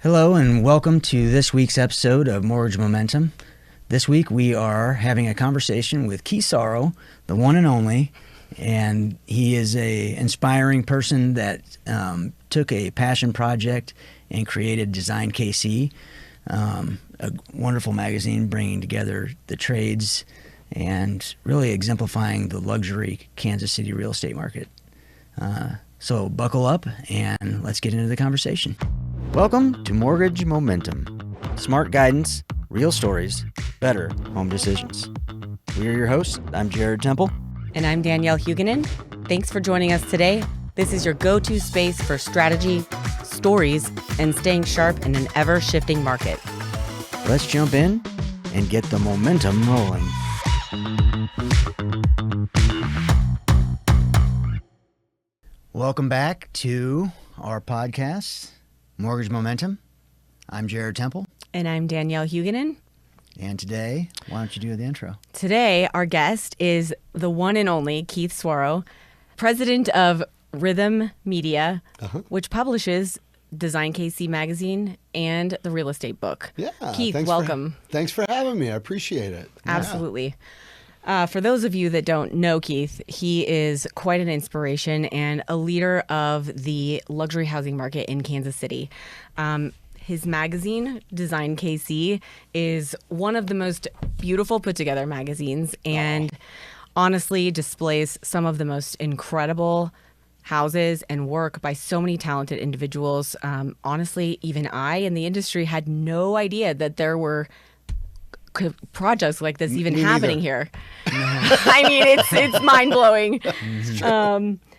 Hello and welcome to this week's episode of Mortgage Momentum. This week we are having a conversation with Keith Sauro, the one and only, and he is a inspiring person that took a passion project and created Design KC, a wonderful magazine bringing together the trades and really exemplifying the luxury Kansas City real estate market. So buckle up and let's get into the conversation. Welcome to Mortgage Momentum. Smart guidance, real stories, better home decisions. We are your hosts. I'm Jarod Temple. And I'm Danielle Hugunin. Thanks for joining us today. This is your go-to space for strategy, stories, and staying sharp in an ever-shifting market. Let's jump in and get the momentum rolling. Welcome back to our podcast, Mortgage Momentum. I'm Jarod Temple. And I'm Danielle Hugunin. And today, why don't you do the intro? Today, our guest is the one and only Keith Sauro, president of Rhythm Media, which publishes Design KC magazine and the real estate book. Yeah. Keith, welcome. Thanks for having me. I appreciate it. Absolutely. For those of you that don't know Keith, he is quite an inspiration and a leader of the luxury housing market in Kansas City. His magazine, Design KC, is one of the most beautiful put together magazines and honestly displays some of the most incredible houses and work by so many talented individuals. Honestly, even I in the industry had no idea that there were projects like this even happening here. I mean, it's mind-blowing.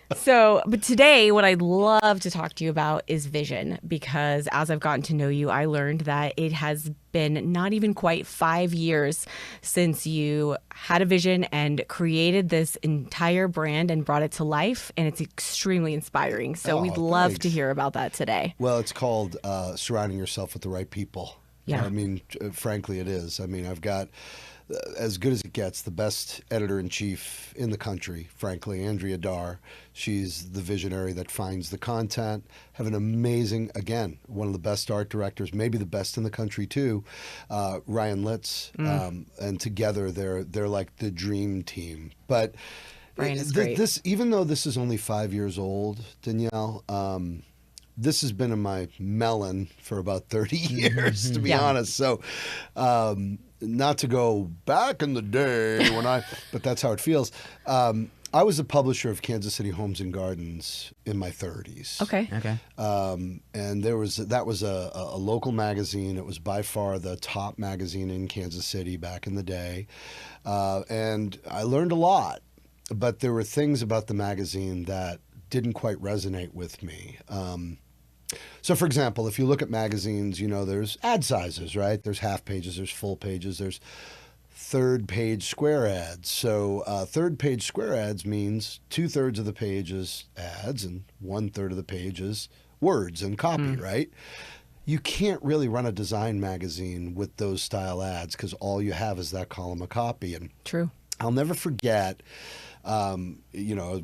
But today what I'd love to talk to you about is vision, because as I've gotten to know you, I learned that it has been not even quite 5 years since you had a vision and created this entire brand and brought it to life, and it's extremely inspiring. So we'd love to hear about that today. Well, it's called surrounding yourself with the right people. Yeah. I mean, frankly, it is. I mean, I've got, as good as it gets, the best editor-in-chief in the country, frankly, Andrea Dar. She's the visionary that finds the content. Have an amazing, again, one of the best art directors, maybe the best in the country too, Ryan Litz. And together they're like the dream team. But Ryan is great. This, even though this is only 5 years old, Danielle, this has been in my melon for about 30 years, to be honest. So, not to go back in the day but that's how it feels. I was a publisher of Kansas City Homes and Gardens in my 30s. Okay. And that was a local magazine. It was by far the top magazine in Kansas City back in the day. And I learned a lot, but there were things about the magazine that didn't quite resonate with me. So, for example, if you look at magazines, you know, there's ad sizes, right? There's half pages, there's full pages, there's third page square ads. So third page square ads means 2/3 of the page is ads and 1/3 of the page is words and copy, right? You can't really run a design magazine with those style ads because all you have is that column of copy. And True. I'll never forget, I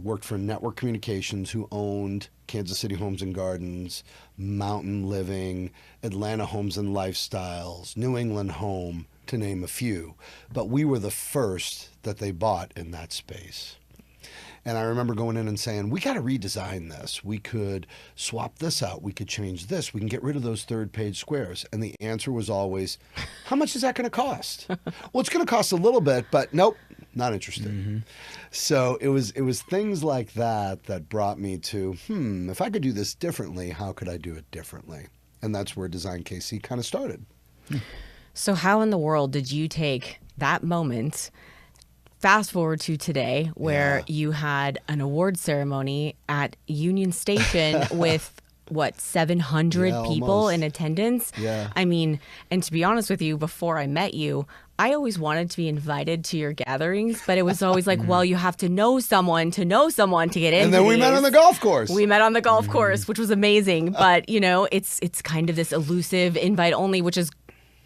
worked for Network Communications, who owned Kansas City Homes and Gardens, Mountain Living, Atlanta Homes and Lifestyles, New England Home, to name a few. But we were the first that they bought in that space. And I remember going in and saying, we got to redesign this. We could swap this out. We could change this. We can get rid of those third page squares. And the answer was always, how much is that going to cost? Well, it's going to cost a little bit, but nope, not interested. So it was things like that brought me to, if I could do this differently, how could I do it differently? And that's where Design KC kind of started. So how in the world did you take that moment, fast forward to today, where you had an award ceremony at Union Station with, 700 people almost in attendance? Yeah. I mean, and to be honest with you, before I met you, I always wanted to be invited to your gatherings, but it was always like, well, you have to know someone to get in. And then we met on the golf course. We met on the golf course, which was amazing. But, it's kind of this elusive invite only, which is,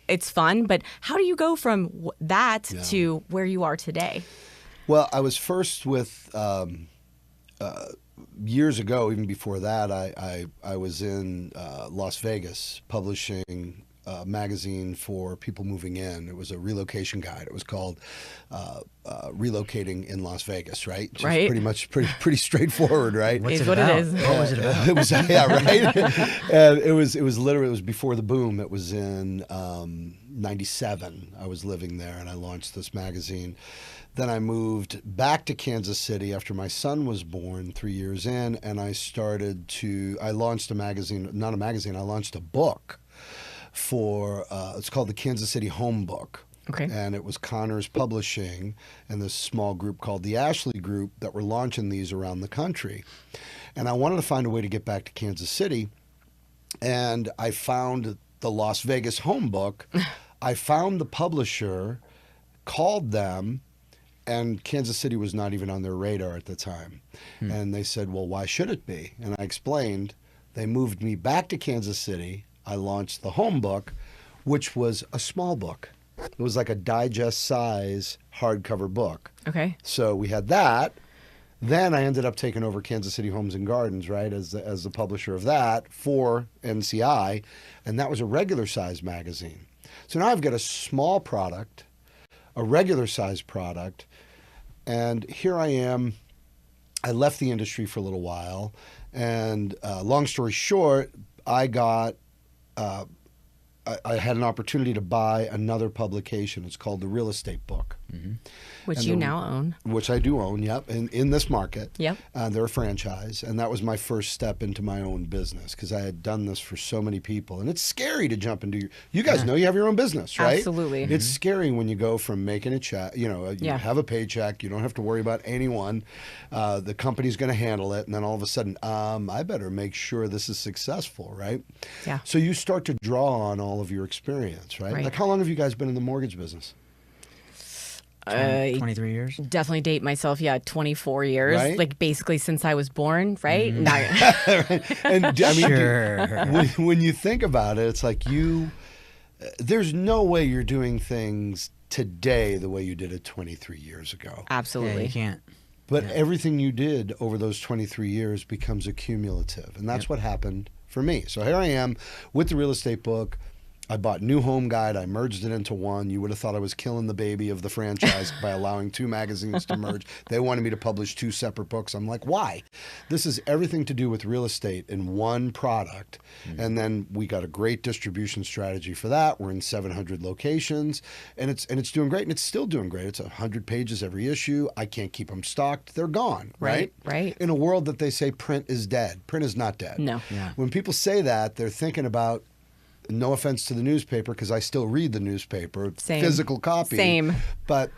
it's fun. But how do you go from that to where you are today? Well, I was first with years ago, even before that, I was in Las Vegas publishing a magazine for people moving in. It was a relocation guide. It was called Relocating in Las Vegas, right? Just Right. pretty straightforward, right? What's Is it what it about? is. What was it about? It was right. And it was literally, it was before the boom. It was in '97. I was living there, and I launched this magazine. Then I moved back to Kansas City after my son was born 3 years in, and I launched a magazine, not a magazine, I launched a book for, it's called the Kansas City Home Book. Okay. And it was Connors Publishing and this small group called the Ashley Group that were launching these around the country. And I wanted to find a way to get back to Kansas City. And I found the Las Vegas Home Book. I found the publisher, called them, and Kansas City was not even on their radar at the time. And they said, well, why should it be? And I explained. They moved me back to Kansas City. I launched the Home Book, which was a small book. It was like a digest size hardcover book. Okay. So we had that. Then I ended up taking over Kansas City Homes and Gardens, right, as the publisher of that for NCI, and that was a regular size magazine. So now I've got a small product, a regular size product, and here I am. I left the industry for a little while, and long story short, I got. I had an opportunity to buy another publication. It's called The Real Estate Book. Which And you the- now own. Which I do own, yep, in this market. Yep. They're a franchise, and that was my first step into my own business because I had done this for so many people. And it's scary to jump into you guys know you have your own business, right? Absolutely. It's scary when you go from making a check, you Yeah. have a paycheck, you don't have to worry about anyone. The company's going to handle it, and then all of a sudden, I better make sure this is successful, right? Yeah. So you start to draw on all of your experience, right? Right. Like, how long have you guys been in the mortgage business? 23 years. Definitely date myself. Yeah, 24 years. Right? Like basically since I was born, right? And I mean, Sure. when you think about it, it's like there's no way you're doing things today the way you did it 23 years ago. Yeah, Absolutely. you can't. But everything you did over those 23 years becomes accumulative. And that's what happened for me. So here I am with the real estate book. I bought New Home Guide. I merged it into one. You would have thought I was killing the baby of the franchise by allowing two magazines to merge. They wanted me to publish two separate books. I'm like, why? This is everything to do with real estate in one product. And then we got a great distribution strategy for that. We're in 700 locations, and it's doing great, and it's still doing great. It's 100 pages every issue. I can't keep them stocked. They're gone, right? Right. In a world that they say print is dead. Print is not dead. No. Yeah. When people say that, they're thinking about, no offense to the newspaper, because I still read the newspaper, Same. physical copy. Same. But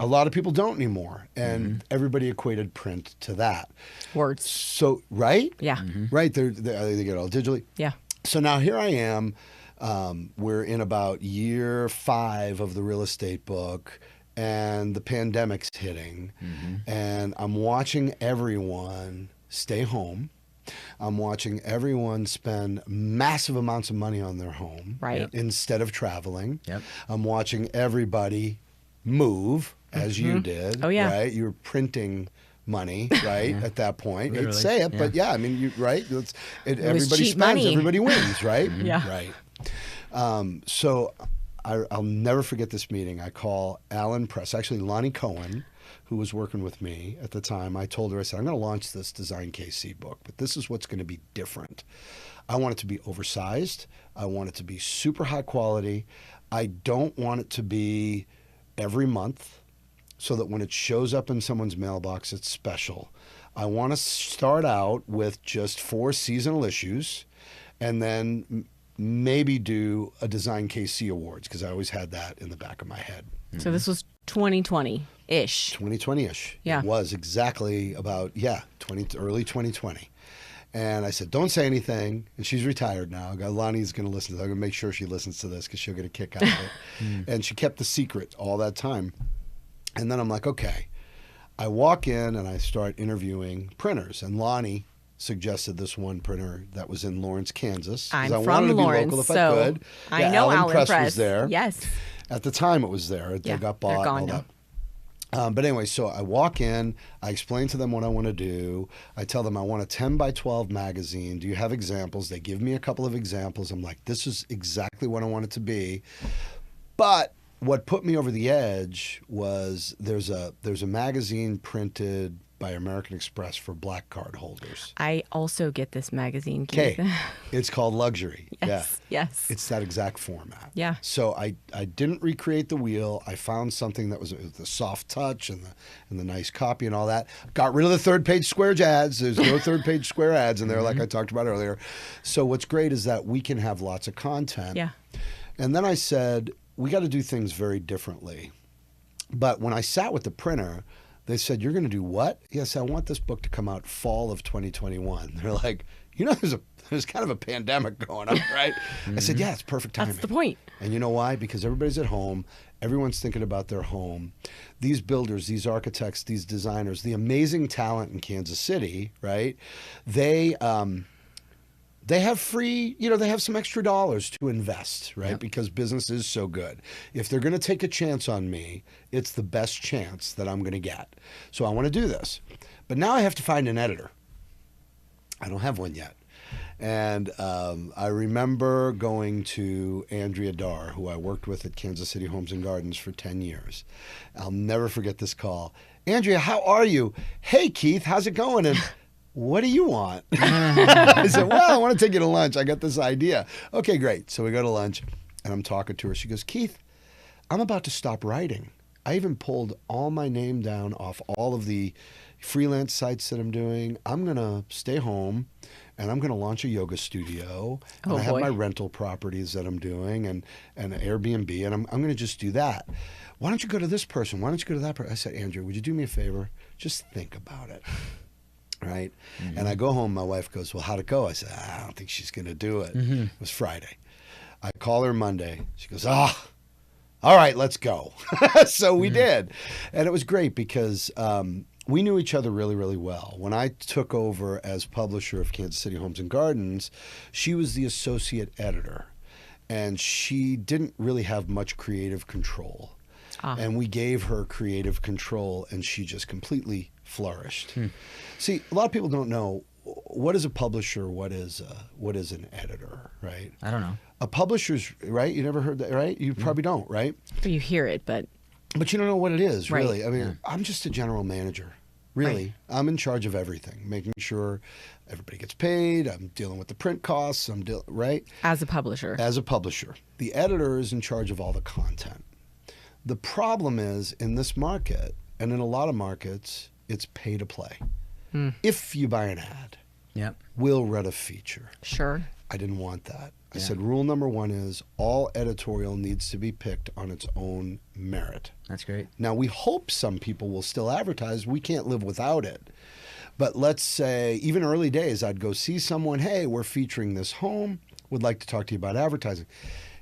a lot of people don't anymore. And everybody equated print to that. Words. So, right? Yeah. Right? They get all digitally. Yeah. So now here I am. We're in about year 5 of the real estate book, and the pandemic's hitting. And I'm watching everyone stay home. I'm watching everyone spend massive amounts of money on their home Right. instead of traveling. Yep. I'm watching everybody move, as you did. Oh, yeah. Right? You were printing money, right, at that point. I'd Literally, say it, but yeah. yeah, I mean, right? Everybody cheap spends, money. everybody wins, right? Yeah. Right. So I'll never forget this meeting. I call Alan Press, actually Lonnie Cohen, who was working with me at the time. I told her, I said, I'm going to launch this Design KC book, but this is what's going to be different. I want it to be oversized. I want it to be super high quality. I don't want it to be every month so that when it shows up in someone's mailbox, it's special. I want to start out with just 4 seasonal issues and then maybe do a Design KC Awards, because I always had that in the back of my head. So this was 2020-ish. 2020-ish. Yeah. It was exactly about, early 2020. And I said, don't say anything. And she's retired now. Lonnie's going to listen to this. I'm going to make sure she listens to this because she'll get a kick out of it. And she kept the secret all that time. And then I'm like, okay. I walk in and I start interviewing printers. And Lonnie suggested this one printer that was in Lawrence, Kansas. 'cause I'm I from wanted to be Lawrence, local if so I could. I know Alan Press Press was there. Yes. At the time it was there. They Yeah, got they're bought, gone all now. But anyway, so I walk in, I explain to them what I want to do. I tell them I want a 10 by 12 magazine. Do you have examples? They give me a couple of examples. I'm like, this is exactly what I want it to be. But what put me over the edge was there's a magazine printed by American Express for black card holders. I also get this magazine, Keith. Okay, it's called Luxury. Yes, yeah. yes. It's that exact format. Yeah. So I didn't recreate the wheel. I found something that was the soft touch and the nice copy and all that. Got rid of the third page square ads. There's no third page square ads in there, like I talked about earlier. So what's great is that we can have lots of content. Yeah. And then I said, we got to do things very differently. But when I sat with the printer, they said, you're going to do what? Yes, I want this book to come out fall of 2021. They're like, there's kind of a pandemic going on, right? I said, yeah, it's perfect timing. That's the point. And you know why? Because everybody's at home. Everyone's thinking about their home. These builders, these architects, these designers, the amazing talent in Kansas City, right? They have free, they have some extra dollars to invest, right? Yep. Because business is so good. If they're going to take a chance on me, it's the best chance that I'm going to get. So I want to do this. But now I have to find an editor. I don't have one yet. And I remember going to Andrea Dar, who I worked with at Kansas City Homes and Gardens for 10 years. I'll never forget this call. Andrea, how are you? Hey, Keith, how's it going? And what do you want? I said, well, I want to take you to lunch. I got this idea. Okay, great. So we go to lunch, and I'm talking to her. She goes, Keith, I'm about to stop writing. I even pulled all my name down off all of the freelance sites that I'm doing. I'm going to stay home, and I'm going to launch a yoga studio. And I have my rental properties that I'm doing and an Airbnb, and I'm going to just do that. Why don't you go to this person? Why don't you go to that person? I said, Andrew, would you do me a favor? Just think about it. Right? Mm-hmm. And I go home, my wife goes, well, how'd it go? I said, I don't think she's going to do it. Mm-hmm. It was Friday. I call her Monday. She goes, all right, let's go. So we did. And it was great because we knew each other really, really well. When I took over as publisher of Kansas City Homes and Gardens, she was the associate editor. And she didn't really have much creative control. And we gave her creative control, and she just completely flourished. See, a lot of people don't know what is a publisher, what is an editor, right? I don't know. A publisher's, right? You never heard that, right? You probably don't, right? You hear it, but you don't know what it is, right. really. I mean, I'm just a general manager. Really, right. I'm in charge of everything, making sure everybody gets paid. I'm dealing with the print costs. Right? As a publisher. As a publisher. The editor is in charge of all the content. The problem is, in this market, and in a lot of markets, it's pay to play. If you buy an ad, we'll read a feature. Sure. I didn't want that. I said, rule number one is all editorial needs to be picked on its own merit. That's great. Now, we hope some people will still advertise. We can't live without it. But let's say, even early days, I'd go see someone, hey, we're featuring this home, would like to talk to you about advertising.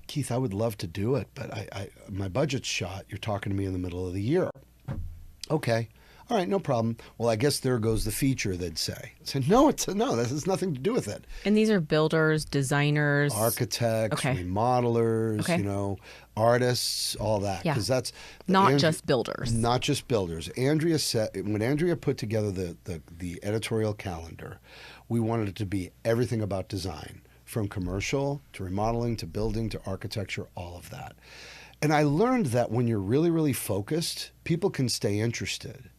Keith, I would love to do it, but my budget's shot. You're talking to me in the middle of the year. Okay. All right, no problem. Well, I guess there goes the feature, they'd say. I said, no, this has nothing to do with it. And these are builders, designers, architects, remodelers, artists, all that. Yeah. Because that's not just builders. Not just builders. Andrea said, when Andrea put together the editorial calendar, we wanted it to be everything about design, from commercial to remodeling to building to architecture, all of that. And I learned that when you're really, really focused, people can stay interested.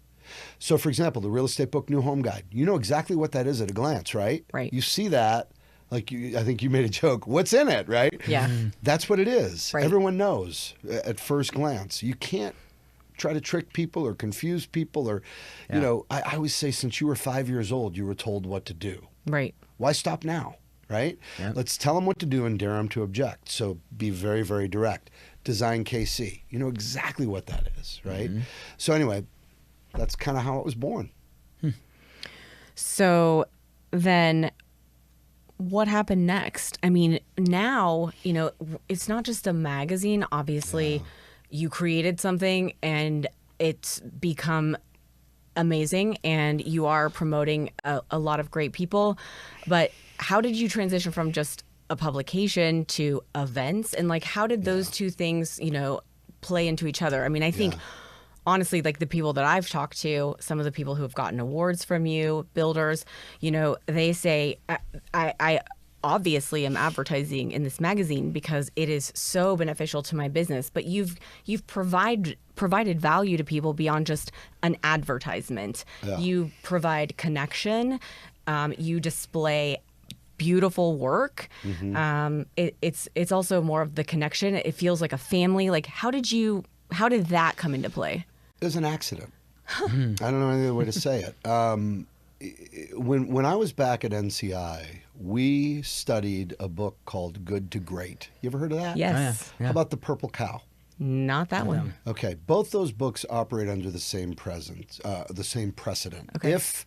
So, for example, the real estate book, New Home Guide, you know exactly what that is at a glance, right? Right. You see that, I think you made a joke, what's in it, right? Yeah. That's what it is. Right. Everyone knows at first glance. You can't try to trick people or confuse people or, I always say since you were 5 years old, you were told what to do. Right. Why stop now, right? Yep. Let's tell them what to do and dare them to object. So be very, very direct. Design KC. You know exactly what that is, right? Mm-hmm. So anyway, that's kind of how it was born. So then what happened next? I mean, now, it's not just a magazine. Obviously, you created something and it's become amazing and you are promoting a lot of great people. But how did you transition from just a publication to events? And how did those two things, play into each other? I mean, I think honestly, like the people that I've talked to, some of the people who have gotten awards from you, builders, they say, I obviously am advertising in this magazine because it is so beneficial to my business, but you've provided value to people beyond just an advertisement. Yeah. You provide connection. You display beautiful work. It's also more of the connection. It feels like a family. Like, how did that come into play? It was an accident. I don't know any other way to say it. When I was back at NCI, we studied a book called Good to Great. You ever heard of that? Yes. Oh, yeah. Yeah. How about The Purple Cow? Not that one. Okay, both those books operate under the same precedent. Okay. If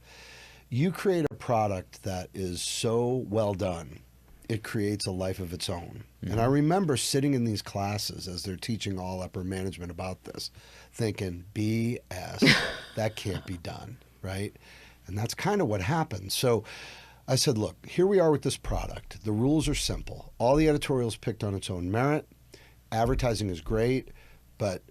you create a product that is so well done, it creates a life of its own. And I remember sitting in these classes as they're teaching all upper management about this, thinking, BS, that can't be done, right? And that's kind of what happened. So I said, look, here we are with this product. The rules are simple. All the editorials picked on its own merit. Advertising is great, but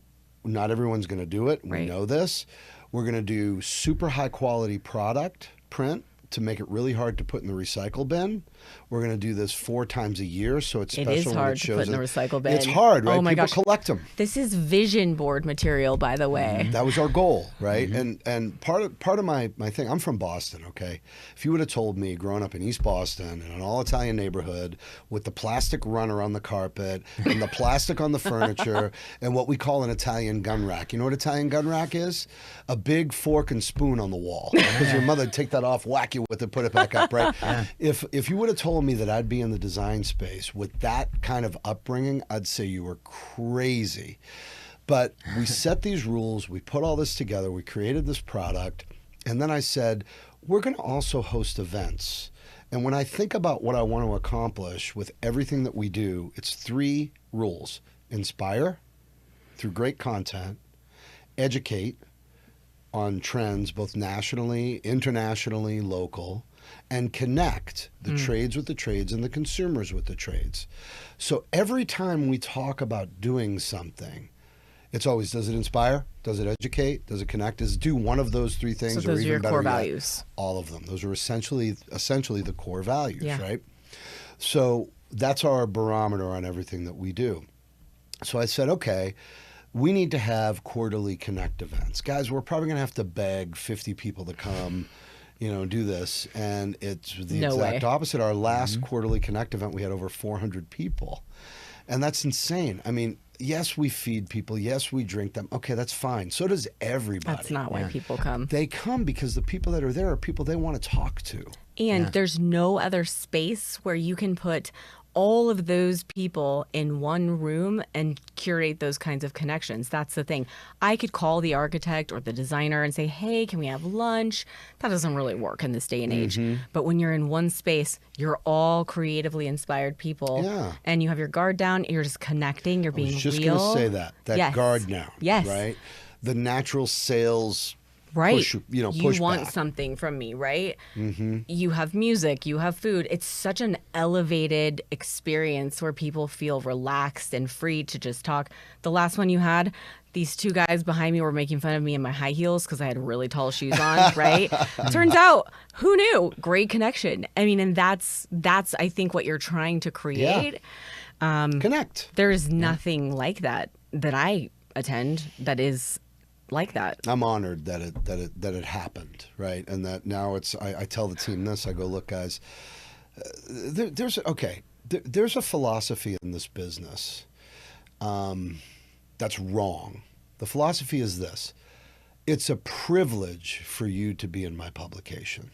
not everyone's going to do it. We Right. know this. We're going to do super high quality product print to make it really hard to put in the recycle bin. We're going to do this 4 times a year, so it's It special is when hard it to shows put in the it. recycle bin. It's hard, right? Oh my People gosh. collect them. This is vision board material, by the way. That was our goal, right? And part of my thing, I'm from Boston, okay? If you would have told me growing up in East Boston in an all-Italian neighborhood with the plastic runner on the carpet and the plastic on the furniture and what we call an Italian gun rack. You know what Italian gun rack is? A big fork and spoon on the wall. Because your mother would take that off, whack you with it, put it back up, right? If you would have told me that I'd be in the design space with that kind of upbringing, I'd say you were crazy. But we set these rules, we put all this together, we created this product, and then I said, we're going to also host events. And when I think about what I want to accomplish with everything that we do, it's 3 rules. Inspire through great content, educate on trends both nationally, internationally, local, and connect the trades with the trades and the consumers with the trades. So every time we talk about doing something, it's always, does it inspire? Does it educate? Does it connect? Does it do one of those 3 things? So or those are even your better core yet, values. all of them. Those are essentially the core values, Yeah. right? So that's our barometer on everything that we do. So I said, okay, we need to have quarterly connect events. Guys, we're probably going to have to beg 50 people to come, do this. And it's the No exact way. opposite. Our last quarterly connect event, we had over 400 people. And that's insane. I mean, yes, we feed people. Yes, we drink them. Okay, that's fine. So does everybody. That's not why people come. They come because the people that are there are people they want to talk to. And there's no other space where you can put all of those people in one room and curate those kinds of connections. That's the thing. I could call the architect or the designer and say, hey, can we have lunch? That doesn't really work in this day and age. But when you're in one space, you're all creatively inspired people. Yeah. And you have your guard down. You're just connecting. You're being I was just real. going to say that. That Yes. guard now. Yes. Right? The natural sales Right. push, you push want back. something from me, right? You have music, you have food. It's such an elevated experience where people feel relaxed and free to just talk. The last one you had, these 2 guys behind me were making fun of me in my high heels because I had really tall shoes on, right? Turns out, who knew? Great connection. I mean, and that's I think what you're trying to create. Connect. There is nothing like that I attend that is like that. I'm honored that it happened, right? And that now I tell the team this. I go, look, guys, there's a philosophy in this business that's wrong. The philosophy is this: it's a privilege for you to be in my publication.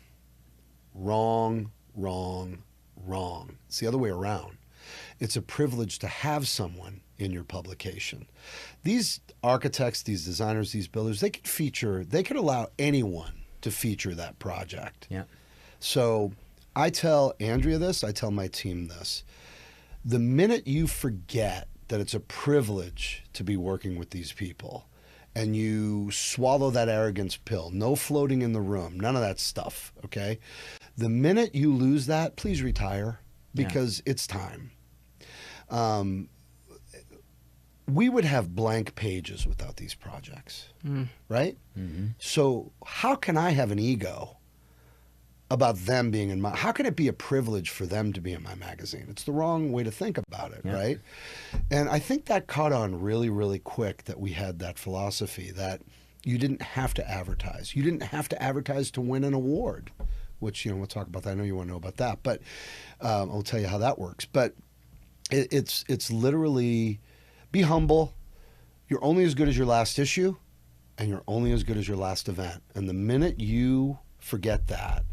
Wrong, wrong, wrong. It's the other way around. It's a privilege to have someone in your publication. These architects, these designers, these builders, they could allow anyone to feature that project. Yeah. So I tell Andrea this, I tell my team this. The minute you forget that it's a privilege to be working with these people and you swallow that arrogance pill, no floating in the room, none of that stuff, okay? The minute you lose that, please retire because it's time. we would have blank pages without these projects, right? Mm-hmm. So how can I have an ego about them being in my, how can it be a privilege for them to be in my magazine? It's the wrong way to think about it, right? And I think that caught on really, really quick, that we had that philosophy that you didn't have to advertise. You didn't have to advertise to win an award, which, we'll talk about that. I know you want to know about that, but I'll tell you how that works. But it's literally, be humble. You're only as good as your last issue, and you're only as good as your last event. And the minute you forget that,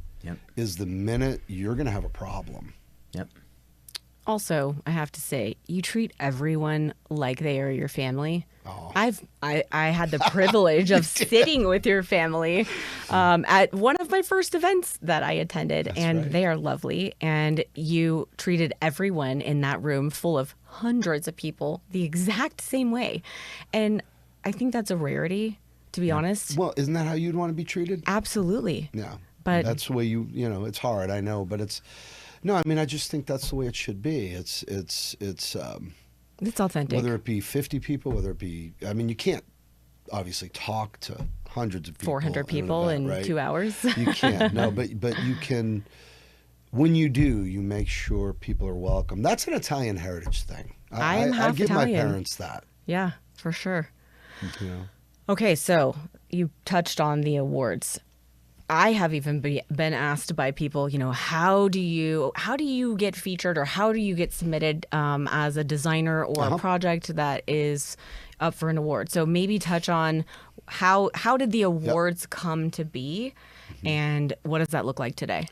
is the minute you're going to have a problem. Also, I have to say, you treat everyone like they are your family. Oh. I had the privilege of sitting with your family at one of my first events that I attended. That's and right. They are lovely. And you treated everyone in that room full of hundreds of people the exact same way. And I think that's a rarity, to be honest. Well, isn't that how you'd want to be treated? Absolutely. Yeah. But that's the way it's hard, I know, but I just think that's the way it should be. It's authentic. Whether it be 50 people, whether it be, you can't obviously talk to hundreds of people. 400 people in right? 2 hours. You can't, no, but you can, when you do, you make sure people are welcome. That's an Italian heritage thing. I am half I give Italian. my parents that. Yeah, for sure. You know? Okay, so you touched on the awards. I have even been asked by people, how do you get featured, or how do you get submitted as a designer or a project that is up for an award? So maybe touch on how did the awards come to be, and what does that look like today?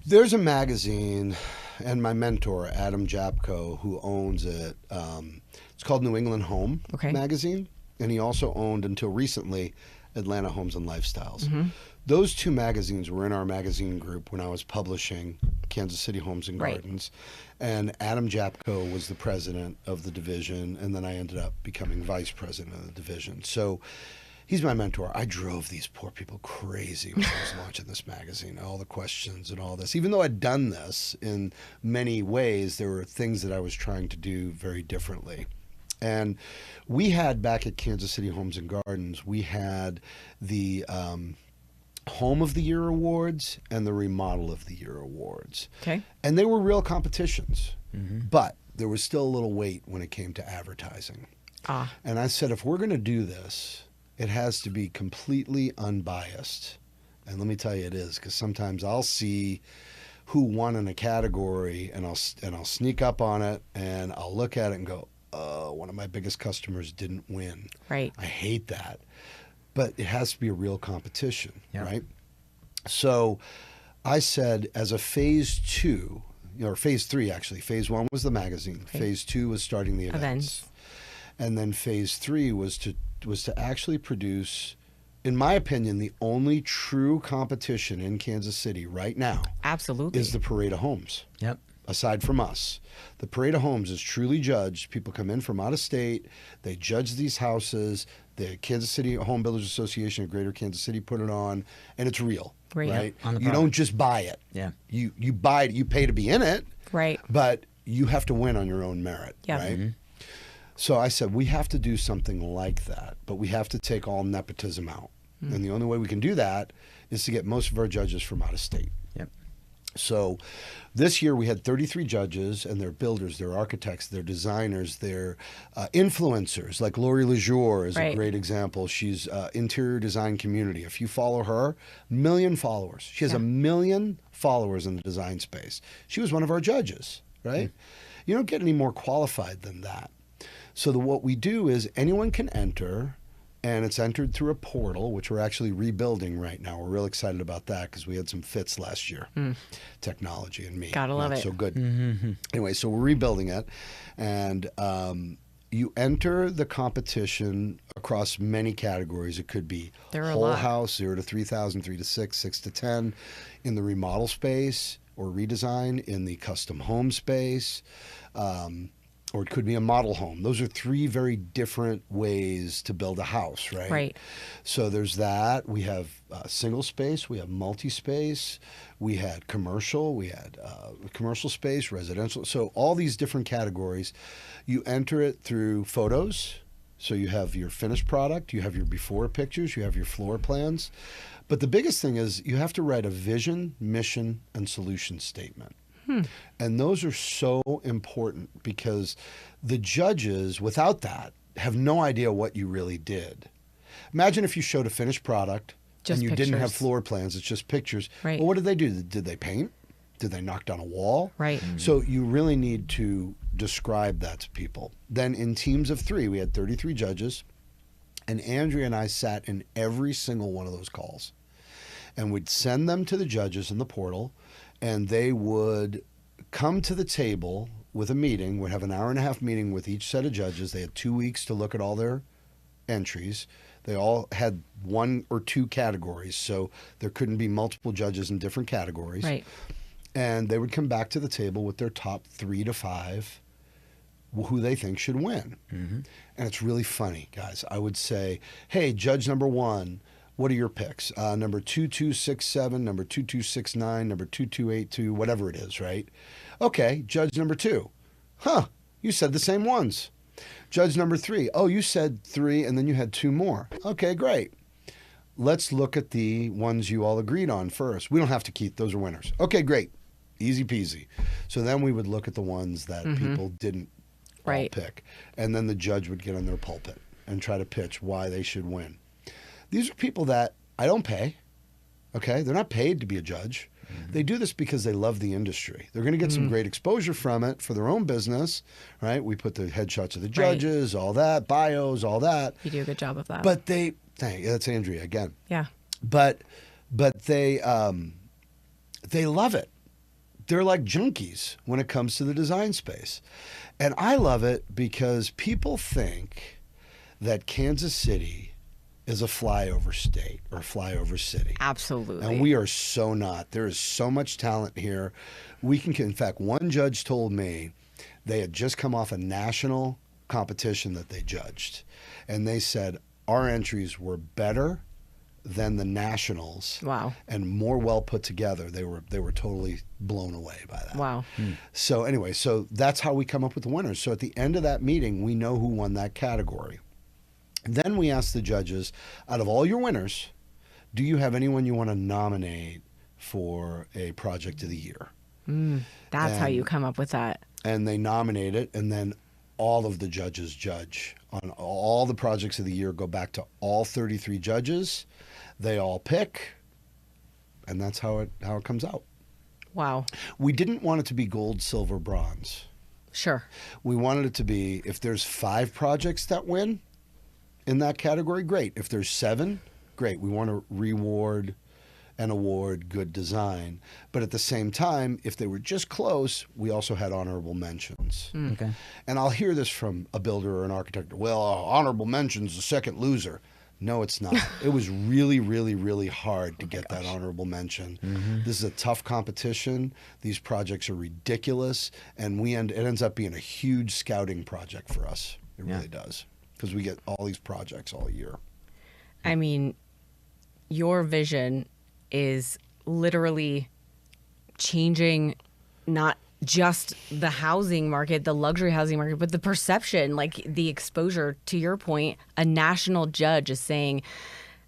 There's a magazine, and my mentor, Adam Japko, who owns it, it's called New England Home Magazine, and he also owned, until recently, Atlanta Homes and Lifestyles. Mm-hmm. Those two magazines were in our magazine group when I was publishing Kansas City Homes and Gardens. And Adam Japko was the president of the division, and then I ended up becoming vice president of the division. So he's my mentor. I drove these poor people crazy when I was launching this magazine, all the questions and all this. Even though I'd done this in many ways, there were things that I was trying to do very differently. And we had, back at Kansas City Homes and Gardens, we had the Home of the Year Awards and the Remodel of the Year Awards. Okay. And they were real competitions, but there was still a little weight when it came to advertising. And I said, if we're going to do this, it has to be completely unbiased. And let me tell you, it is, because sometimes I'll see who won in a category, and I'll sneak up on it, and I'll look at it and go, one of my biggest customers didn't win. Right. I hate that. But it has to be a real competition, right? So I said, as a phase 2, or phase 3 actually, phase 1 was the magazine, phase 2 was starting the events. And then phase 3 was to actually produce, in my opinion, the only true competition in Kansas City right now. Absolutely. Is the Parade of Homes. Yep. Aside from us, the Parade of Homes is truly judged. People come in from out of state, they judge these houses. The Kansas City Home Builders Association of Greater Kansas City put it on, and it's real, right? You don't just buy it. Yeah. You buy it, you pay to be in it, right? But you have to win on your own merit, right? Mm-hmm. So I said, we have to do something like that, but we have to take all nepotism out. And the only way we can do that is to get most of our judges from out of state. Yep. So this year we had 33 judges, and they're builders, they're architects, they're designers, they're influencers. Like Lori Lejour is a great example. She's interior design community. If you follow her, 1 million followers. She has 1 million followers in the design space. She was one of our judges, right? You don't get any more qualified than that. So what we do is anyone can enter, and it's entered through a portal, which we're actually rebuilding right now. We're real excited about that because we had some fits last year. Technology and me. Gotta love it. So good. Anyway, so we're rebuilding it. And you enter the competition across many categories. It could be whole house, 0 to 3,000, 3 to 6, 6 to 10, in the remodel space or redesign, in the custom home space. or it could be a model home. Those are three very different ways to build a house, right? Right. So there's that. We have single space, we have multi-space, we had commercial, we had commercial space, residential. So all these different categories. You enter it through photos. So you have your finished product, you have your before pictures, you have your floor plans. But the biggest thing is you have to write a vision, mission, and solution statement. And those are so important because the judges, without that, have no idea what you really did. Imagine if you showed a finished product Just and you pictures. didn't have floor plans, it's just pictures. Right. Well, what did they do? Did they paint? Did they knock down a wall? Right. So you really need to describe that to people. Then in teams of 3, we had 33 judges, and Andrea and I sat in every single one of those calls. And we'd send them to the judges in the portal, and they would come to the table with a meeting. We'd have an hour-and-a-half meeting with each set of judges. They had 2 weeks to look at all their entries. They all had 1 or 2 categories, so there couldn't be multiple judges in different categories. Right. And they would come back to the table with their top 3 to 5 who they think should win. And it's really funny, guys. I would say, hey, judge number 1, what are your picks? Number 2267, number 2269, number 2282, whatever it is, right? Okay, judge number 2. Huh, you said the same ones. Judge number 3. Oh, you said 3 and then you had 2 more. Okay, great. Let's look at the ones you all agreed on first. We don't have to keep, those are winners. Okay, great. Easy peasy. So then we would look at the ones that people didn't all pick. And then the judge would get on their pulpit and try to pitch why they should win. These are people that I don't pay, okay? They're not paid to be a judge. They do this because they love the industry. They're going to get some great exposure from it for their own business, right? We put the headshots of the judges, all that, bios, all that. You do a good job of that. But that's Andrea again. Yeah. But they love it. They're like junkies when it comes to the design space. And I love it because people think that Kansas City is a flyover state or flyover city. Absolutely. And we are so not. There is so much talent here. We can, in fact, one judge told me they had just come off a national competition that they judged. And they said our entries were better than the nationals. Wow. And more well put together. They were totally blown away by that. Wow. So anyway, so that's how we come up with the winners. So at the end of that meeting, we know who won that category. Then we ask the judges, out of all your winners, do you have anyone you want to nominate for a project of the year? That's how you come up with that. And they nominate it, and then all of the judges judge on all the projects of the year, go back to all 33 judges. They all pick, and that's how it comes out. Wow. We didn't want it to be gold, silver, bronze. Sure. We wanted it to be, if there's 5 projects that win in that category, great. If there's 7, great. We want to reward and award good design. But at the same time, if they were just close, we also had honorable mentions. Okay. And I'll hear this from a builder or an architect. Well, honorable mention's the second loser. No, it's not. It was really, really, really hard to get that honorable mention. This is a tough competition. These projects are ridiculous. And it ends up being a huge scouting project for us. It really does. Because we get all these projects all year. I mean, your vision is literally changing not just the housing market, the luxury housing market, but the perception, like the exposure. To your point, a national judge is saying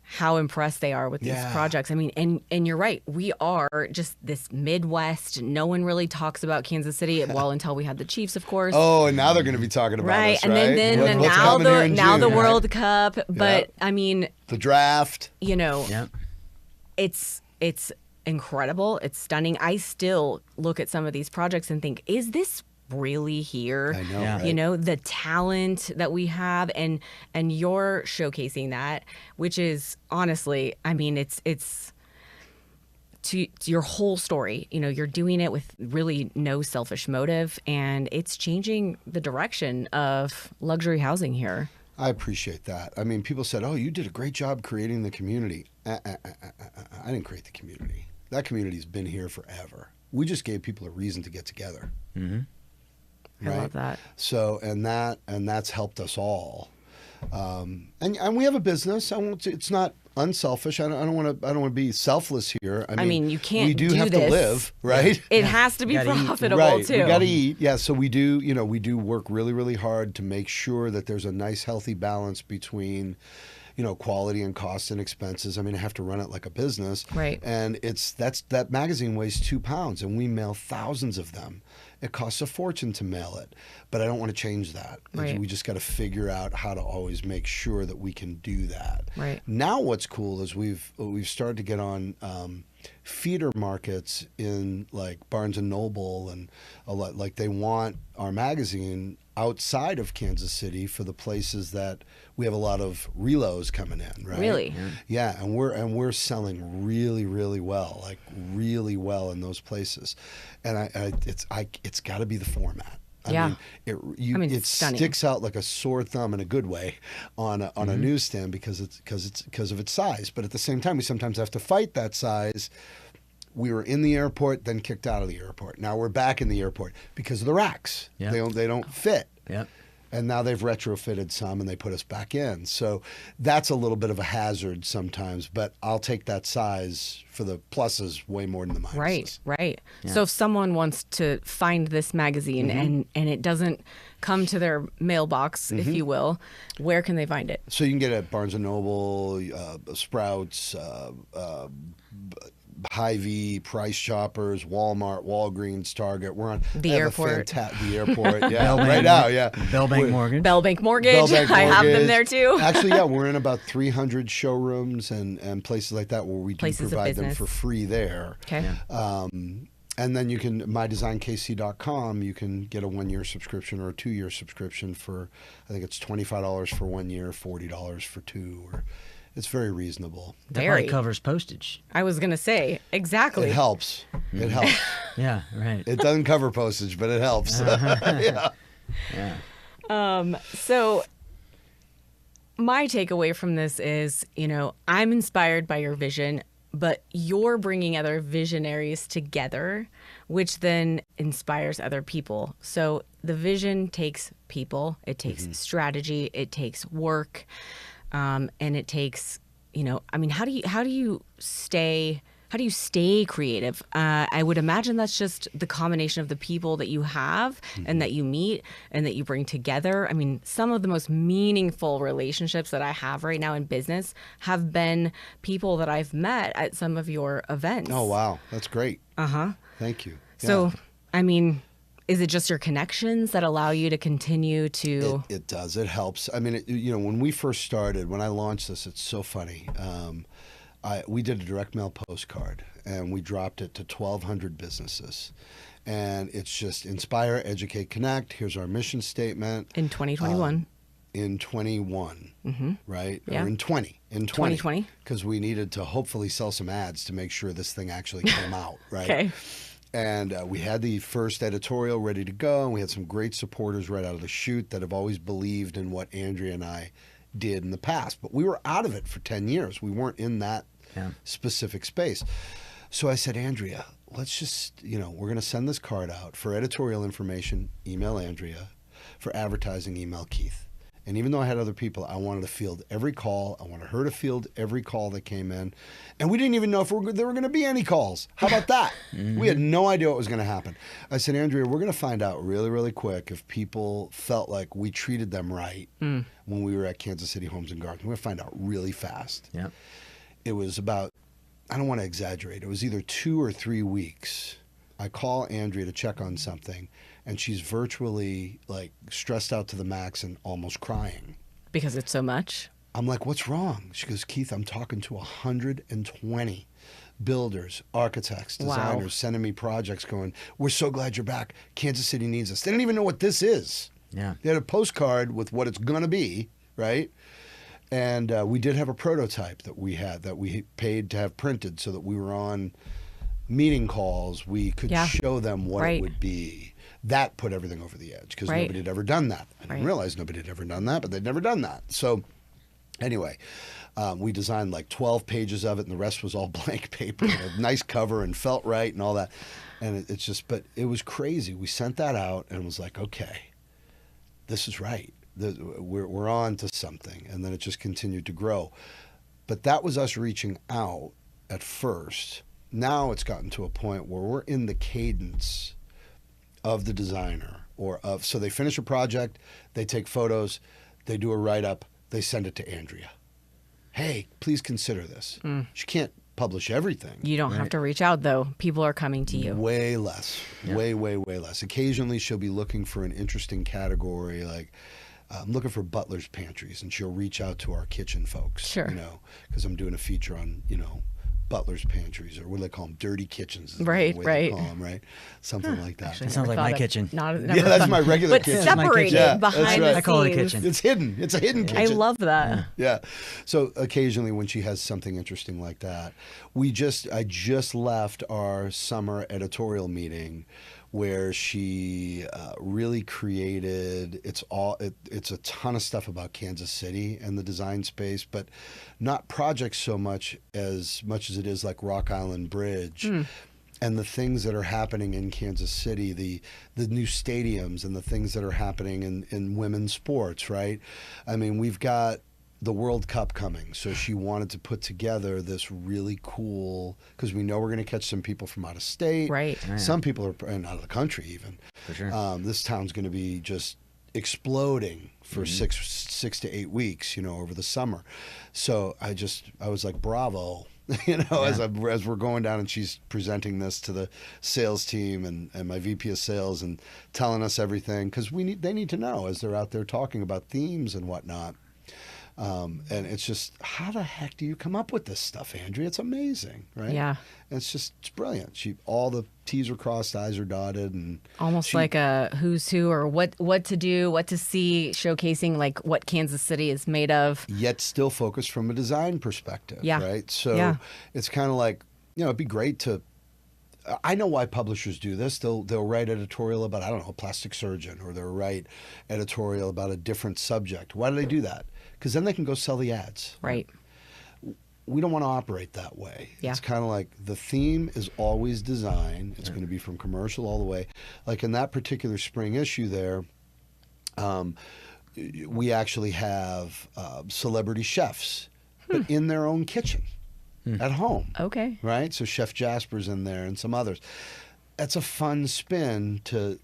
how impressed they are with these projects. I mean, and you're right. We are just this Midwest. No one really talks about Kansas City. Well, until we had the Chiefs, of course. Oh, and now they're going to be talking about us, and right? then What's coming here in now June, the right? World Cup. But I mean, the draft. you know, it's incredible. It's stunning. I still look at some of these projects and think, is this really here? I know, right? You know, the talent that we have, and you're showcasing that, which is honestly, I mean, it's to your whole story. You know, you're doing it with really no selfish motive, and it's changing the direction of luxury housing here. I appreciate that. I mean, people said, oh, you did a great job creating the community. I didn't create the community. That community's been here forever. We just gave people a reason to get together. right? I love that. So and that's helped us all. And we have a business. It's not unselfish. I don't want to be selfless here. I mean, you can't. We do have this. to live, right? It has to be profitable right. too. We got to eat. Yeah. So we do. We do work really, really hard to make sure that there's a nice, healthy balance between, quality and cost and expenses. I mean, I have to run it like a business. Right. And that magazine weighs 2 pounds, and we mail thousands of them. It costs a fortune to mail it, but I don't want to change that. Right. We just got to figure out how to always make sure that we can do that. Right. Now, what's cool is we've started to get on feeder markets in like Barnes and Noble and a lot. Like they want our magazine outside of Kansas City for the places that we have a lot of reloads coming in, right? Really? Yeah, and we're selling really, really well, like really well in those places, and it's got to be the format. I mean, it sticks out like a sore thumb in a good way on a newsstand because of its size. But at the same time, we sometimes have to fight that size. We were in the airport, then kicked out of the airport. Now we're back in the airport because of the racks. Yeah. They don't fit. Yeah. And now they've retrofitted some and they put us back in. So that's a little bit of a hazard sometimes, but I'll take that size for the pluses way more than the minuses. Right. Yeah. So if someone wants to find this magazine and it doesn't come to their mailbox, if you will, where can they find it? So you can get it at Barnes & Noble, Sprouts, Hy-Vee, Price Choppers, Walmart, Walgreens, Target. We're on The airport. The airport, yeah. Bellbank, right now, yeah. Bellbank Mortgage. Bellbank Mortgage. Bellbank I have them Mortgage. there too. Actually, yeah, we're in about 300 showrooms and places like that where we do Places of provide them business. for free there. Okay. Yeah. And then you can, mydesignKC.com, you can get a 1-year subscription or a 2-year subscription for, I think it's $25 for 1 year, $40 for 2, or it's very reasonable. That Very. probably covers postage. I was going to say, exactly. It helps. It helps. Yeah, right. It doesn't cover postage, but it helps. Yeah. Yeah. So my takeaway from this is, I'm inspired by your vision, but you're bringing other visionaries together, which then inspires other people. So the vision takes people, it takes strategy, it takes work, and it takes, how do you stay creative? I would imagine that's just the combination of the people that you have and that you meet and that you bring together. I mean, some of the most meaningful relationships that I have right now in business have been people that I've met at some of your events. Oh, wow. That's great. Thank you. So, Yeah. Is it just your connections that allow you to continue to... It does. It helps. I mean, when we first started, when I launched this, it's so funny. We did a direct mail postcard, and we dropped it to 1,200 businesses. And it's just inspire, educate, connect. Here's our mission statement. In 2021. In 21, right? Yeah. Or in 20. In 2020. Because we needed to hopefully sell some ads to make sure this thing actually came out, right? Okay. And we had the first editorial ready to go, and we had some great supporters right out of the chute that have always believed in what Andrea and I did in the past. But we were out of it for 10 years. We weren't in that specific space. So I said, Andrea, let's just, we're going to send this card out. For editorial information, email Andrea. For advertising, email Keith. And even though I had other people, I wanted to field every call. I wanted her to field every call that came in. And we didn't even know if there were going to be any calls. How about that? We had no idea what was going to happen. I said, Andrea, we're going to find out really, really quick if people felt like we treated them right when we were at Kansas City Homes and Gardens. We're going to find out really fast. Yeah. It was about, I don't want to exaggerate, it was either 2 or 3 weeks. I call Andrea to check on something, and she's virtually like stressed out to the max and almost crying. Because it's so much? I'm like, what's wrong? She goes, Keith, I'm talking to 120 builders, architects, designers, sending me projects going, we're so glad you're back. Kansas City needs us. They don't even know what this is. Yeah. They had a postcard with what it's going to be, right? And we did have a prototype that we paid to have printed so that we were on meeting calls. We could show them what it would be. That put everything over the edge because nobody had ever done that. I didn't realize nobody had ever done that, but they'd never done that. So anyway, we designed like 12 pages of it, and the rest was all blank paper, a nice cover, and felt right and all that. And it's just, but it was crazy. We sent that out and was like, okay, this is right. We're on to something. And then it just continued to grow. But that was us reaching out at first. Now it's gotten to a point where we're in the cadence of the designer so they finish a project, they take photos, they do a write-up, they send it to Andrea. Hey, please consider this. She can't publish everything. You don't have to reach out, though. People are coming to you. Way less. Yeah. Way less. Occasionally she'll be looking for an interesting category, like I'm looking for butler's pantries, and she'll reach out to our kitchen folks. Sure. Because I'm doing a feature on, butler's pantries, or what do they call them? Dirty kitchens. Is Right. They call them, right? Something like that. Actually, it sounds like my kitchen. That's my regular but kitchen. separated Yeah, behind that's the right. I call it a scenes. kitchen. It's hidden. It's a hidden kitchen. I love that. Yeah. So occasionally when she has something interesting like that, I just left our summer editorial meeting where she really created, it's a ton of stuff about Kansas City and the design space, but not projects so much as it is like Rock Island Bridge. And the things that are happening in Kansas City, the new stadiums and the things that are happening in women's sports, right? I mean, we've got the World Cup coming. So she wanted to put together this really cool, because we know we're going to catch some people from out of state. Right. Oh, yeah. Some people are and out of the country even. For sure. This town's going to be just exploding for 6 to 8 weeks, over the summer. So I was like, bravo. As we're going down and she's presenting this to the sales team and my VP of sales and telling us everything, because they need to know as they're out there talking about themes and whatnot. And it's just, how the heck do you come up with this stuff, Andrea? It's amazing, right? Yeah. And it's brilliant. All the T's are crossed, I's are dotted, and Almost like a who's who, or what to do, what to see, showcasing like what Kansas City is made of. yet still focused from a design perspective, Yeah. right? So Yeah. it's kind of like, it'd be great to. I know why publishers do this. They'll write editorial about, I don't know, a plastic surgeon, or they'll write editorial about a different subject. Why do they do that? Because then they can go sell the ads. Right. We don't want to operate that way. Yeah. It's kind of like the theme is always design. It's going to be from commercial all the way. Like in that particular spring issue there, we actually have celebrity chefs, but in their own kitchen at home. Okay. Right? So Chef Jasper's in there and some others. That's a fun spin to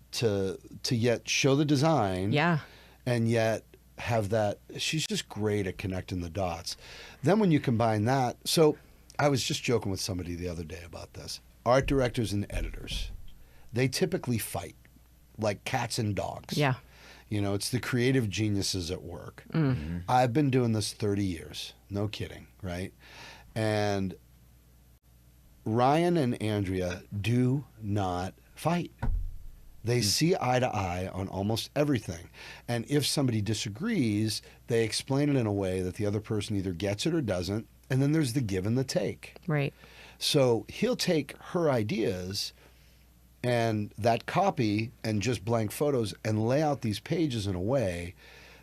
yet show the design. Yeah. And yet have that. She's just great at connecting the dots. Then when you combine that, so I was just joking with somebody the other day about this. Art directors and editors, they typically fight like cats and dogs. Yeah. It's the creative geniuses at work. Mm-hmm. I've been doing this 30 years. No kidding, right? And Ryan and Andrea do not fight. They see eye to eye on almost everything. And if somebody disagrees, they explain it in a way that the other person either gets it or doesn't. And then there's the give and the take. Right. So he'll take her ideas and that copy and just blank photos and lay out these pages in a way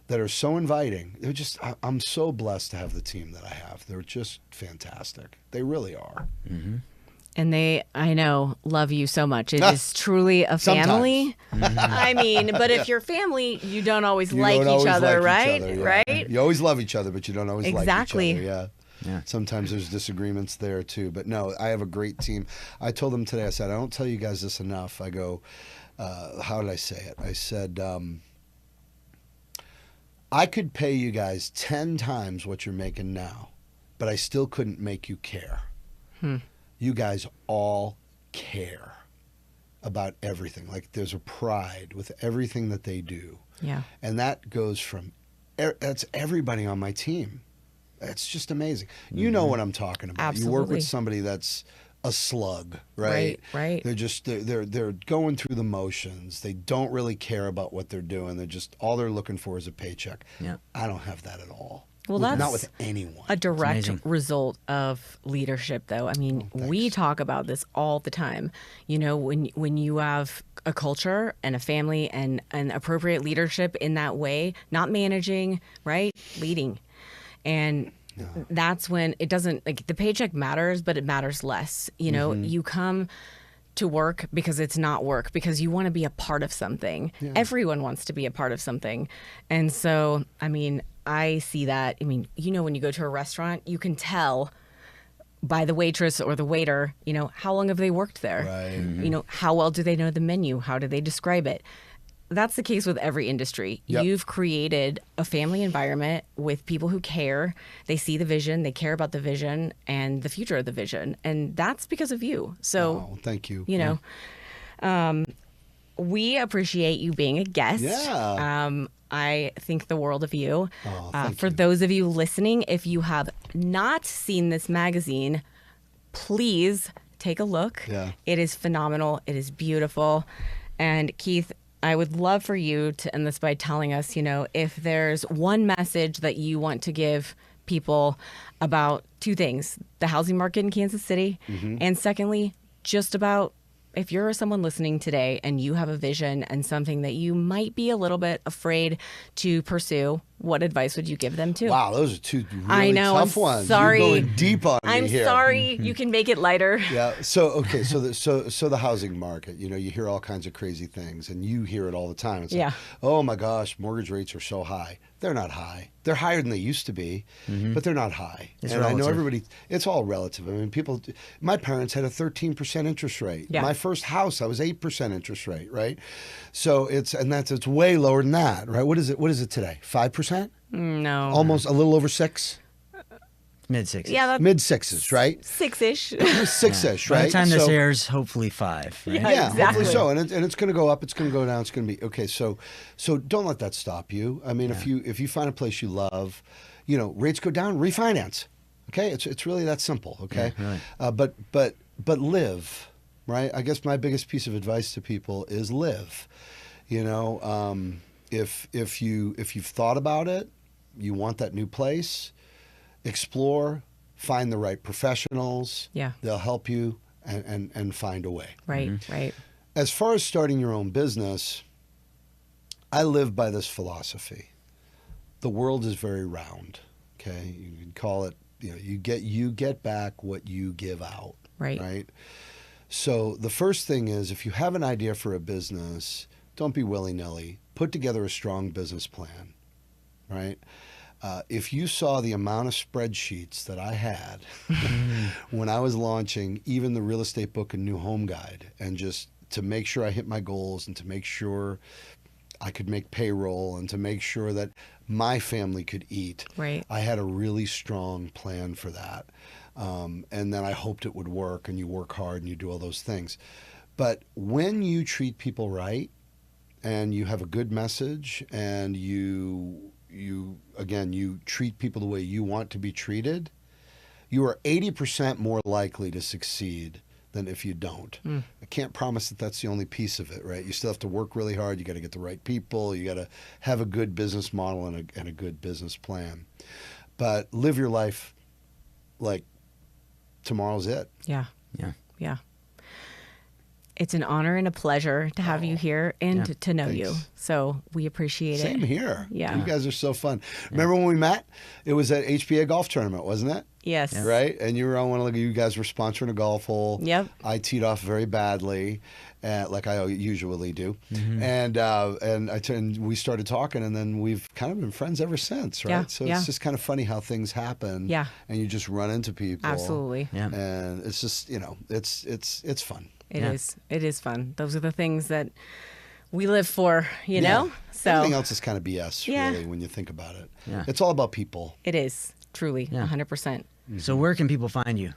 that are so inviting. I'm so blessed to have the team that I have. They're just fantastic. They really are. Mm-hmm. And they, I know, love you so much. It is truly a family. I mean, but if you're family, you don't always like each other, right? yeah. Right? You always love each other, but you don't always Exactly. like each other. Yeah. Sometimes there's disagreements there too. But no, I have a great team. I told them today, I said, I don't tell you guys this enough. I go, how did I say it? I said, I could pay you guys 10 times what you're making now, but I still couldn't make you care. You guys all care about everything. Like there's a pride with everything that they do. Yeah. And that goes from, that's everybody on my team. That's just amazing. You know what I'm talking about. Absolutely. You work with somebody that's a slug, right? Right. They're just, they're going through the motions. They don't really care about what they're doing. They're just, all they're looking for is a paycheck. Yeah. I don't have that at all. Well, that's not with anyone. a direct amazing. result of leadership, though. I mean, we talk about this all the time. When you have a culture and a family and an appropriate leadership in that way, not managing, right? Leading. And that's when it doesn't, like, the paycheck matters, but it matters less. You come to work because it's not work, because you want to be a part of something. Yeah. Everyone wants to be a part of something. And so, I mean, I see that. I mean, you know, when you go to a restaurant, you can tell by the waitress or the waiter, you know, how long have they worked there? Right. You know, how well do they know the menu? How do they describe it? That's the case with every industry. Yep. You've created a family environment with people who care. They see the vision, they care about the vision and the future of the vision. And that's because of you. So, Oh, thank you. you know, we appreciate you being a guest. Yeah. I think the world of you. Oh, thank For you. those of you listening, if you have not seen this magazine, please take a look. Yeah. It is phenomenal. It is beautiful. And Keith, I would love for you to end this by telling us, you know, if there's one message that you want to give people about two things: the housing market in Kansas City, and secondly, just about if you're someone listening today and you have a vision and something that you might be a little bit afraid to pursue, what advice would you give them to? Wow, those are two really I know, tough I'm ones. sorry. You're going deep on me I'm here. sorry. You can make it lighter. Yeah. So okay. So the housing market. You know, you hear all kinds of crazy things, and you hear it all the time. It's Yeah. like, oh my gosh, mortgage rates are so high. They're not high. They're higher than they used to be, but they're not high. It's and I know relative. everybody. It's all relative. I mean, people. My parents had a 13% interest rate. Yeah. My first house, I was 8% interest rate. Right. So it's way lower than that. Right. What is it? What is it today? 5%? No. Almost a little over 6. Mid-6s. Yeah, that's Mid 6s. Right. 6-ish. 6ish. Right. By the time this So- airs, hopefully 5. Right? Yeah. Yeah, Exactly. hopefully so, and it's going to go up. It's going to go down. It's going to be okay. So don't let that stop you. I mean, if you find a place you love, you know, rates go down, refinance. Okay, it's really that simple. Okay, Yeah, really. But live, right? I guess my biggest piece of advice to people is live. You know, if you've thought about it, you want that new place, explore, find the right professionals. Yeah. They'll help you and find a way. Right, right. As far as starting your own business, I live by this philosophy. The world is very round. Okay, you can call it. You know, you get back what you give out. Right. Right. So the first thing is, if you have an idea for a business, don't be willy-nilly. Put together a strong business plan. Right. If you saw the amount of spreadsheets that I had when I was launching even the real estate book and new home guide, and just to make sure I hit my goals and to make sure I could make payroll and to make sure that my family could eat, Right. I had a really strong plan for that. And then I hoped it would work, and you work hard and you do all those things. But when you treat people right and you have a good message and you treat people the way you want to be treated, you are 80% more likely to succeed than if you don't. I can't promise that that's the only piece of it, right? You still have to work really hard. You got to get the right people. You got to have a good business model and a good business plan. But live your life like tomorrow's it. Yeah. Yeah. Yeah. It's an honor and a pleasure to have you here and Yeah. to know Thanks. you. So we appreciate Same it. here. Yeah. You guys are so fun. Remember when we met? It was at HBA golf tournament, wasn't it? Yes. Right? And you were on one of you guys were sponsoring a golf hole. Yep. I teed off very badly, like I usually do. And we started talking, and then we've kind of been friends ever since, right? Yeah, So yeah. it's just kind of funny how things happen. Yeah. And you just run into people. Absolutely. Yeah. And it's just, you know, it's fun. It Yeah. is. It is fun. Those are the things that we live for, you Yeah. know? So Everything else is kind of BS, Yeah. really, when you think about it. Yeah. It's all about people. it is truly Yeah. 100%. So where can people find you?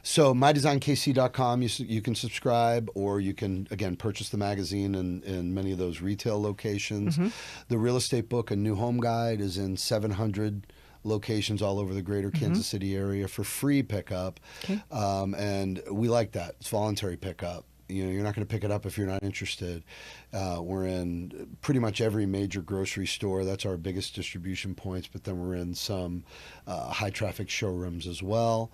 So mydesignkc.com, you can subscribe, or you can, again, purchase the magazine in many of those retail locations. The real estate book, A New Home Guide, is in 700 locations all over the greater Kansas City area for free pickup. Okay. And we like that. It's voluntary pickup. You know, you're not going to pick it up if you're not interested. We're in pretty much every major grocery store. That's our biggest distribution points. But then we're in some high traffic showrooms as well.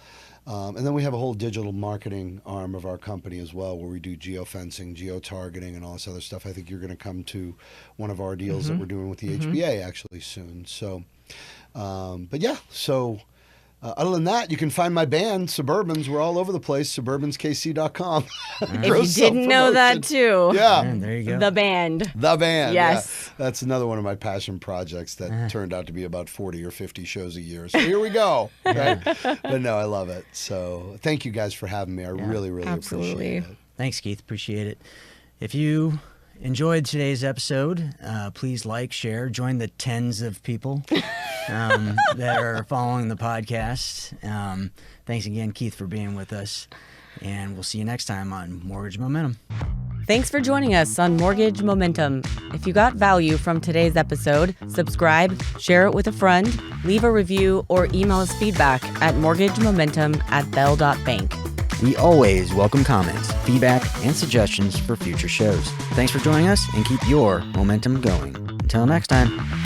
And then we have a whole digital marketing arm of our company as well, where we do geofencing, geo-targeting, and all this other stuff. I think you're going to come to one of our deals that we're doing with the HBA actually soon. So, but yeah, so Other than that, you can find my band, Suburbans. We're all over the place, suburbanskc.com. If you didn't know that too. Yeah. Man, there you go. The band. The band. Yes. Yeah. That's another one of my passion projects that turned out to be about 40 or 50 shows a year. So here we go. Right? But no, I love it. So thank you guys for having me. I really, really absolutely. appreciate it. Thanks, Keith. Appreciate it. If you enjoyed today's episode, please like, share, join the tens of people that are following the podcast. Thanks again, Keith, for being with us. And we'll see you next time on Mortgage Momentum. Thanks for joining us on Mortgage Momentum. If you got value from today's episode, subscribe, share it with a friend, leave a review, or email us feedback at mortgagemomentum@bell.bank. We always welcome comments, feedback, and suggestions for future shows. Thanks for joining us, and keep your momentum going. Until next time.